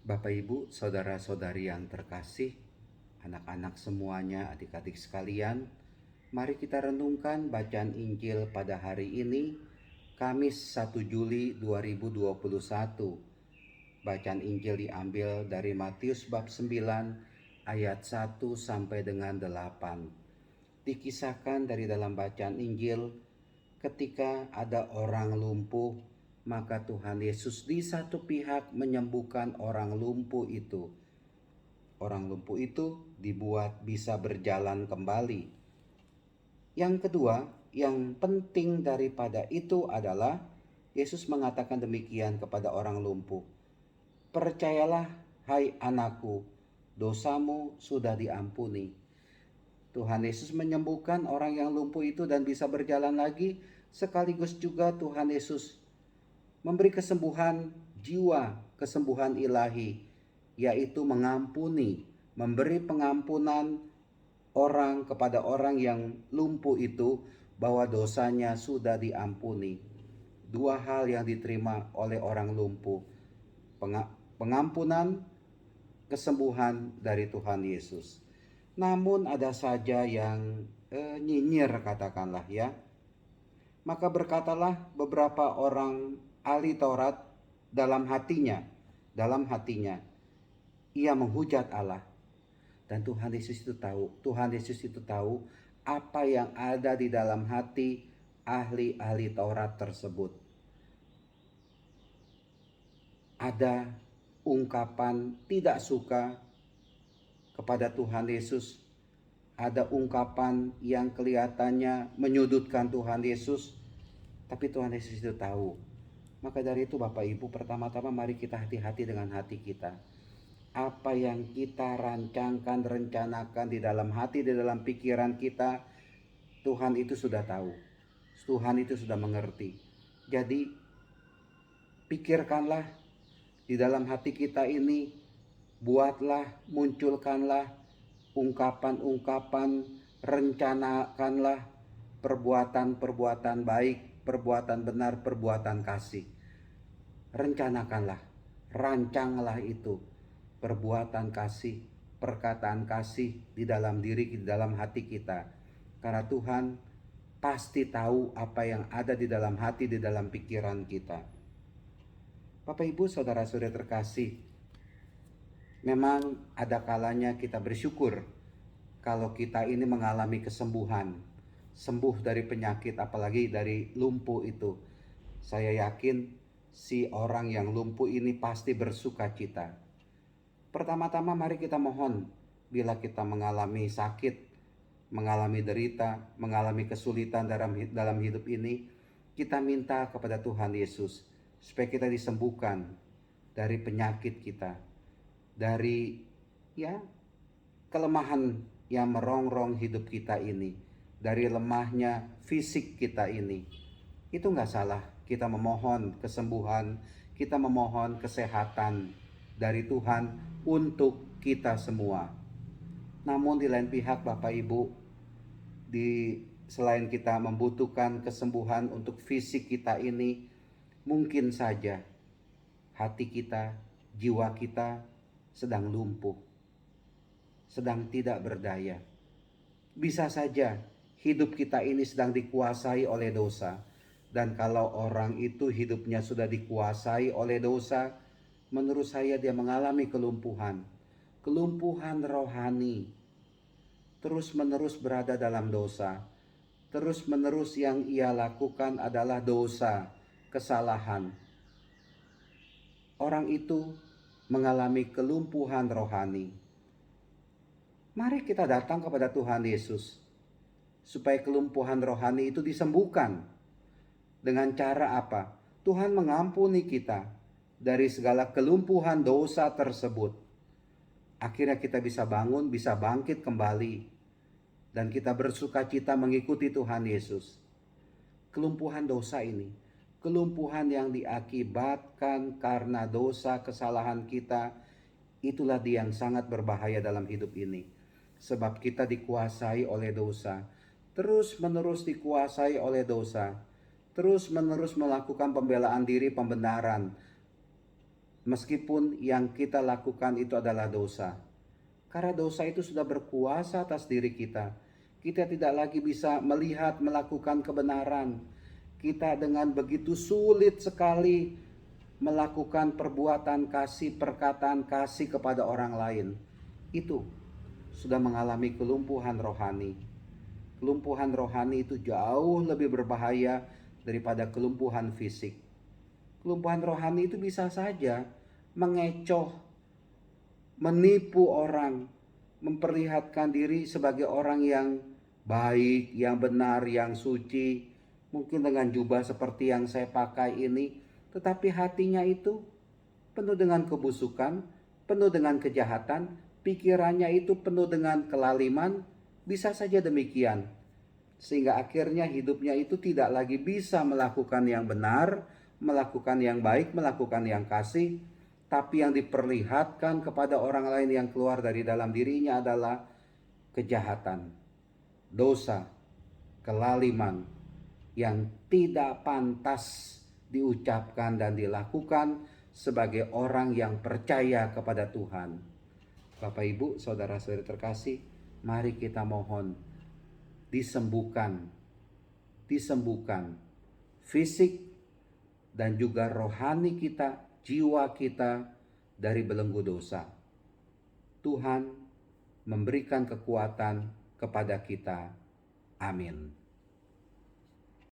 Bapak Ibu, saudara-saudari yang terkasih, anak-anak semuanya, adik-adik sekalian, mari kita renungkan bacaan Injil pada hari ini, Kamis 1 Juli 2021. Bacaan Injil diambil dari Matius bab 9 ayat 1 sampai dengan 8. Dikisahkan dari dalam bacaan Injil, ketika ada orang lumpuh, maka Tuhan Yesus di satu pihak menyembuhkan orang lumpuh itu. Orang lumpuh itu dibuat bisa berjalan kembali. Yang kedua, yang penting daripada itu adalah Yesus mengatakan demikian kepada orang lumpuh. Percayalah, hai anakku, dosamu sudah diampuni. Tuhan Yesus menyembuhkan orang yang lumpuh itu dan bisa berjalan lagi. Sekaligus juga Tuhan Yesus memberi kesembuhan jiwa, kesembuhan ilahi, yaitu mengampuni, memberi pengampunan orang kepada orang yang lumpuh itu, bahwa dosanya sudah diampuni. Dua hal yang diterima oleh orang lumpuh: pengampunan, kesembuhan dari Tuhan Yesus. Namun ada saja yang nyinyir, katakanlah ya. Maka berkatalah beberapa orang ahli Taurat dalam hatinya, ia menghujat Allah. Dan Tuhan Yesus itu tahu apa yang ada di dalam hati ahli-ahli Taurat tersebut. Ada ungkapan tidak suka kepada Tuhan Yesus, ada ungkapan yang kelihatannya menyudutkan Tuhan Yesus, tapi Tuhan Yesus itu tahu. Maka dari itu Bapak Ibu, pertama-tama mari kita hati-hati dengan hati kita. Apa yang kita rancangkan, rencanakan di dalam hati, di dalam pikiran kita, Tuhan itu sudah tahu. Tuhan itu sudah mengerti. Jadi pikirkanlah di dalam hati kita ini, buatlah, munculkanlah ungkapan-ungkapan, rencanakanlah perbuatan-perbuatan baik, perbuatan benar, perbuatan kasih. Rencanakanlah, rancanglah itu, perbuatan kasih, perkataan kasih di dalam diri, di dalam hati kita. Karena Tuhan pasti tahu apa yang ada di dalam hati, di dalam pikiran kita. Bapak Ibu, saudara-saudara terkasih, memang ada kalanya kita bersyukur kalau kita ini mengalami kesembuhan, sembuh dari penyakit, apalagi dari lumpuh itu. Saya yakin si orang yang lumpuh ini pasti bersuka cita. Pertama-tama mari kita mohon, bila kita mengalami sakit, mengalami derita, mengalami kesulitan dalam hidup ini, kita minta kepada Tuhan Yesus supaya kita disembuhkan dari penyakit kita, dari kelemahan yang merongrong hidup kita ini, dari lemahnya fisik kita ini. Itu gak salah kita memohon kesembuhan, kita memohon kesehatan dari Tuhan untuk kita semua. Namun di lain pihak Bapak Ibu, selain kita membutuhkan kesembuhan untuk fisik kita ini, mungkin saja hati kita, jiwa kita sedang lumpuh, sedang tidak berdaya. Bisa saja hidup kita ini sedang dikuasai oleh dosa. Dan kalau orang itu hidupnya sudah dikuasai oleh dosa, menurut saya dia mengalami kelumpuhan rohani. Terus-menerus berada dalam dosa. Terus-menerus yang ia lakukan adalah dosa, kesalahan. Orang itu mengalami kelumpuhan rohani. Mari kita datang kepada Tuhan Yesus supaya kelumpuhan rohani itu disembuhkan. Dengan cara apa? Tuhan mengampuni kita dari segala kelumpuhan dosa tersebut. Akhirnya kita bisa bangun, bisa bangkit kembali, dan kita bersuka cita mengikuti Tuhan Yesus. Kelumpuhan dosa ini, kelumpuhan yang diakibatkan karena dosa kesalahan kita, itulah dia yang sangat berbahaya dalam hidup ini. Sebab kita dikuasai oleh dosa, terus-menerus dikuasai oleh dosa, terus-menerus melakukan pembelaan diri, pembenaran, meskipun yang kita lakukan itu adalah dosa. Karena dosa itu sudah berkuasa atas diri kita. Kita tidak lagi bisa melihat, melakukan kebenaran. Kita dengan begitu sulit sekali melakukan perbuatan kasih, perkataan kasih kepada orang lain. Itu sudah mengalami kelumpuhan rohani. Kelumpuhan rohani itu jauh lebih berbahaya daripada kelumpuhan fisik. Kelumpuhan rohani itu bisa saja mengecoh, menipu orang, memperlihatkan diri sebagai orang yang baik, yang benar, yang suci, mungkin dengan jubah seperti yang saya pakai ini, tetapi hatinya itu penuh dengan kebusukan, penuh dengan kejahatan, pikirannya itu penuh dengan kelaliman, bisa saja demikian. Sehingga akhirnya hidupnya itu tidak lagi bisa melakukan yang benar, melakukan yang baik, melakukan yang kasih, tapi yang diperlihatkan kepada orang lain yang keluar dari dalam dirinya adalah kejahatan, dosa, kelaliman yang tidak pantas diucapkan dan dilakukan sebagai orang yang percaya kepada Tuhan. Bapak Ibu, saudara-saudari terkasih, mari kita mohon disembuhkan fisik dan juga rohani kita, jiwa kita dari belenggu dosa. Tuhan memberikan kekuatan kepada kita. Amin.